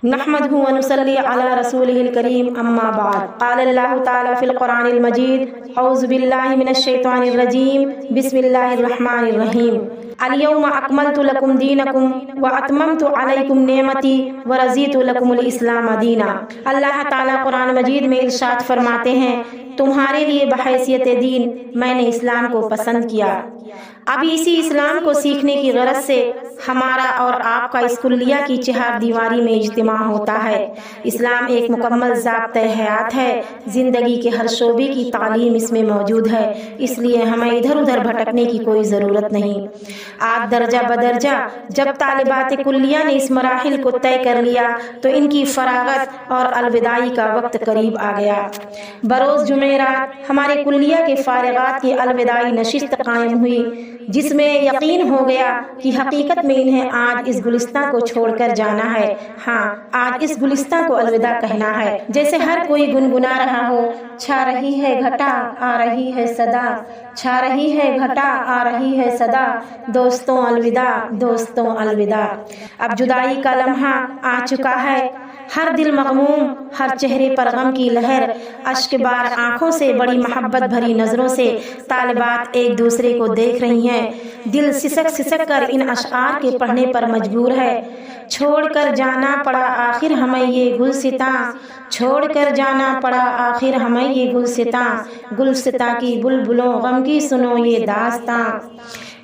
نحمده ونصلي على رسوله الكريم اما بعد قال الله تعالى في القرآن المجيد اعوذ بالله من الشيطان الرجيم بسم الله الرحمن الرحيم اليوم اکملت لکم دینکم واتممت علیکم نعمتی ورضیت لکم الاسلام دینا۔ اللہ تعالیٰ قرآن مجید میں ارشاد فرماتے ہیں، تمہارے لیے بحیثیت دین میں نے اسلام کو پسند کیا۔ اب اسی اسلام کو سیکھنے کی غرض سے ہمارا اور آپ کا اس کلیہ کی چہار دیواری میں اجتماع ہوتا ہے۔ اسلام ایک مکمل ضابطۂ حیات ہے، زندگی کے ہر شعبے کی تعلیم اس میں موجود ہے، اس لیے ہمیں ادھر ادھر بھٹکنے کی کوئی ضرورت نہیں۔ آج درجہ بدرجہ جب طالبات کلیہ نے اس مراحل کو طے کر لیا تو ان کی فراغت اور الوداعی کا وقت قریب آ گیا۔ بروز جمعرات ہمارے کلیہ کے فارغات کی الوداعی نشست قائم ہوئی، جس میں یقین ہو گیا کہ حقیقت میں انہیں آج اس گلستان کو چھوڑ کر جانا ہے۔ ہاں، آج اس گلستان کو الوداع کہنا ہے۔ جیسے ہر کوئی گنگنا رہا ہو، چھا رہی ہے گھٹا آ رہی ہے صدا، چھا رہی ہے گھٹا آ رہی ہے صدا، دوستوں الوداع دوستوں الوداع۔ اب جدائی کا لمحہ آ چکا ہے، ہر دل مغموم، ہر چہرے پر غم کی لہر، اشک بار آنکھوں سے، بڑی محبت بھری نظروں سے طالبات ایک دوسرے کو دیکھ رہی ہیں۔ دل سسک سسک کر ان اشعار کے پڑھنے پر مجبور ہے۔ چھوڑ کر جانا پڑا آخر ہمیں یہ گلستاں، چھوڑ کر جانا پڑا آخر ہمیں یہ گلستاں، گلستاں کی بلبلوں غم کی سنو یہ داستاں۔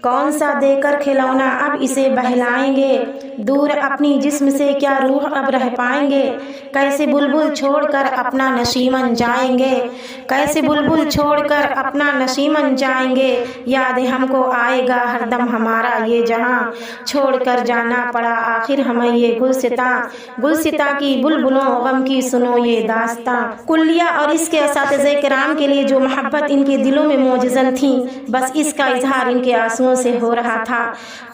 کون سا دے کر کھلونا اب اسے بہلائیں گے، دور اپنی جسم سے کیا روح اب رہ پائیں گے، کیسے بلبل چھوڑ کر اپنا نشیمن جائیں گے، کیسے بلبل چھوڑ کر اپنا نشیمن جائیں گے، یاد ہم کو آئے گا ہر دم ہمارا یہ جہاں، چھوڑ کر جانا پڑا آخر ہمیں یہ گلستاں، گلستاں کی بلبلوں غم کی سنو یہ داستاں۔ کلیہ اور اس کے اساتذہ کرام کے لیے جو محبت ان کے دلوں میں موجزن تھی، بس اس کا اظہار ان کے آنسوؤں سے ہو رہا تھا۔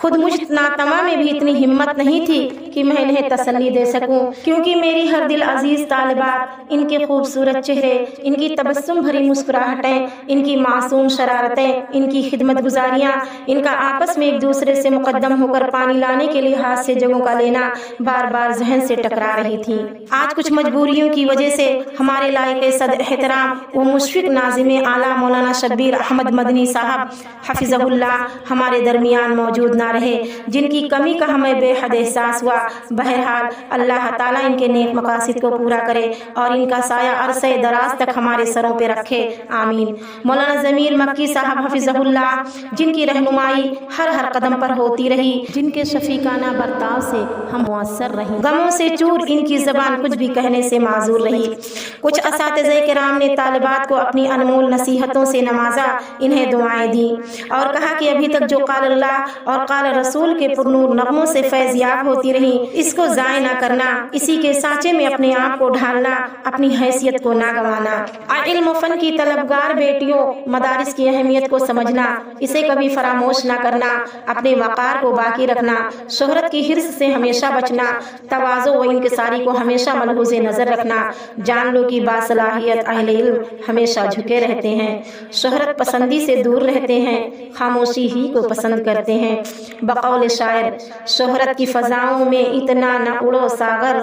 خود مجھ ناتما میں بھی اتنی ہمت نہیں تھی کہ میں انہیں تسلی دے سکوں، کیونکہ میری ہر دل عزیز طالبات، ان کے خوبصورت چہرے، ان کی تبسم بھری مسکراہٹیں، ان کی معصوم شرارتیں، ان کی خدمت گزاریاں، ان کا آپس میں ایک دوسرے سے مقدم ہو کر پانی لانے کے لیے ہاتھ سے جگہوں کا لینا بار بار ذہن سے ٹکرا رہی تھی۔ آج کچھ مجبوریوں کی وجہ سے ہمارے لائق صدر احترام و مشفق ناظم اعلیٰ مولانا شبیر احمد مدنی صاحب حفظہ اللہ ہمارے درمیان موجود نہ رہے، جن کی کمی کا ہمیں بے حد احساس ہوا۔ بہرحال اللہ تعالیٰ ان کے نیک مقاصد کو پورا کرے اور ان کا سایہ عرصہ دراز تک ہمارے سروں پہ رکھے، آمین۔ مولانا ضمیر مکی صاحب حفظہ اللہ، جن کی رہنمائی ہر قدم پر ہوتی رہی، جن کے شفیقانہ برتاؤ سے ہم مؤثر رہیں، غموں سے چور ان کی زبان کچھ بھی کہنے سے معذور رہی۔ کچھ اساتذہ کرام نے طالبات کو اپنی انمول نصیحتوں سے نوازا، انہیں دعائیں دیں اور کہا کہ ابھی تک جو قال اللہ اور قال رسول کے پرنور نغموں سے فیض یاب ہوتی رہی، اس کو ضائع نہ کرنا، اسی کے سانچے میں اپنے آپ کو ڈھالنا، اپنی حیثیت کو نہ گنوانا۔ علم و فن کی طلبگار بیٹیوں، مدارس کی اہمیت کو سمجھنا، اسے کبھی فراموش نہ کرنا، اپنے وقار کو باقی رکھنا، شہرت کی حرص سے ہمیشہ بچنا، تواضع و انکساری کو ہمیشہ ملحوظ نظر رکھنا۔ جان لو کہ باصلاحیت اہل علم ہمیشہ جھکے رہتے ہیں، شہرت پسندی سے دور رہتے ہیں، خاموشی ہی کو پسند کرتے ہیں۔ بقول شاعر، شہرت کی فضاؤں میں اتنا نہ اڑو ساغر،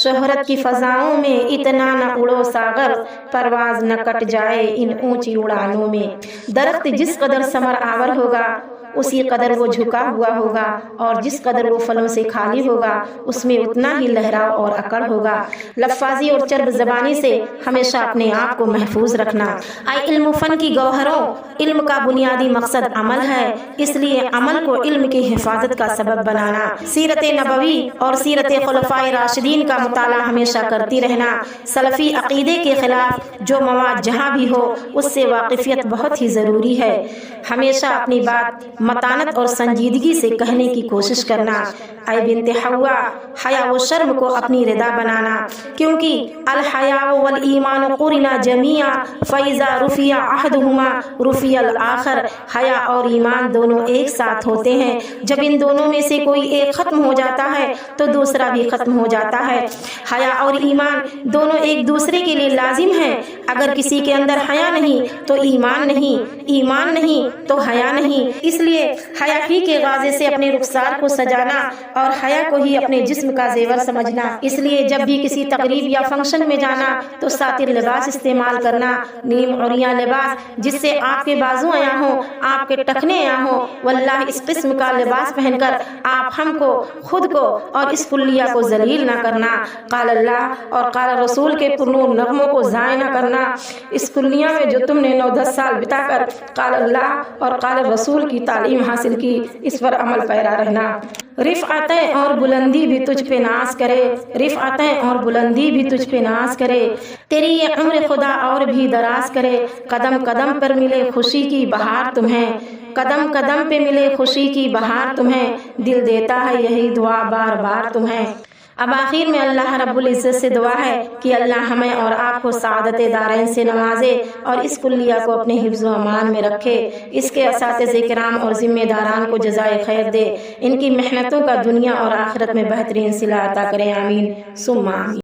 شہرت کی فضاؤں میں اتنا نہ اڑو ساغر، پرواز نہ کٹ جائے ان اونچی اڑانوں میں۔ درخت جس قدر ثمر آور ہوگا اسی قدر وہ جھکا ہوا ہوگا، اور جس قدر وہ پھلوں سے خالی ہوگا اس میں اتنا ہی لہراؤ اور اکڑ ہوگا۔ لفاظی اور چرب زبانی سے ہمیشہ اپنے آپ کو محفوظ رکھنا۔ اے علم و فن کی گوہروں، علم کا بنیادی مقصد عمل ہے، اس لیے عمل کو علم کی حفاظت کا سبب بنانا۔ سیرت نبوی اور سیرت خلفائے راشدین کا مطالعہ ہمیشہ کرتی رہنا۔ سلفی عقیدے کے خلاف جو مواد جہاں بھی ہو اس سے واقفیت بہت ہی ضروری ہے۔ ہمیشہ اپنی بات متانت اور سنجیدگی سے کہنے کی کوشش کرنا۔ اے بنت حوا، حیا و شرم کو اپنی ردا بنانا، کیونکہ الحیاء والایمان قرنا جمیعا فاذا رفع احدہما رفع الاخر۔ حیا اور ایمان دونوں ایک ساتھ ہوتے ہیں، جب ان دونوں میں سے کوئی ایک ختم ہو جاتا ہے تو دوسرا بھی ختم ہو جاتا ہے۔ حیا اور ایمان دونوں ایک دوسرے کے لیے لازم ہیں۔ اگر کسی کے اندر حیا نہیں تو ایمان نہیں، ایمان نہیں تو حیا نہیں۔ اس لیے لیے حیا ہی کے غازے سے اپنے رخسار کو سجانا اور حیا کو ہی اپنے جسم کا زیور سمجھنا۔ اس لیے جب بھی کسی تقریب یا فنکشن میں جانا تو ساتر لباس استعمال کرنا، نیم عریاں لباس جس سے آپ کے بازو عیاں ہوں، آپ کے ٹخنے عیاں ہوں۔ واللہ اس قسم کا لباس پہن کر آپ ہم کو، خود کو اور اس کلیہ کو ذلیل نہ کرنا۔ قال اللہ اور قال رسول کے پرنور نغموں کو ضائع نہ کرنا۔ اس کلیہ میں جو تم نے 9-10 سال بتا کر قال اللہ اور قال رسول کی تعلیم حاصل کی، اس پر عمل پیرا رہنا۔ رفعتیں اور بلندی بھی تجھ پہ ناز کرے، رفعتیں اور بلندی بھی تجھ پہ ناز کرے، تیری یہ عمر خدا اور بھی دراز کرے۔ قدم قدم پر ملے خوشی کی بہار تمہیں، قدم قدم پہ ملے خوشی کی بہار تمہیں، دل دیتا ہے یہی دعا بار بار تمہیں۔ اب آخر میں اللہ رب العزت سے دعا ہے کہ اللہ ہمیں اور آپ کو سعادت دارین سے نوازے اور اس کلیہ کو اپنے حفظ و امان میں رکھے، اس کے اساتذہ کرام اور ذمہ داران کو جزائے خیر دے، ان کی محنتوں کا دنیا اور آخرت میں بہترین صلہ عطا کرے، آمین ثم آمین۔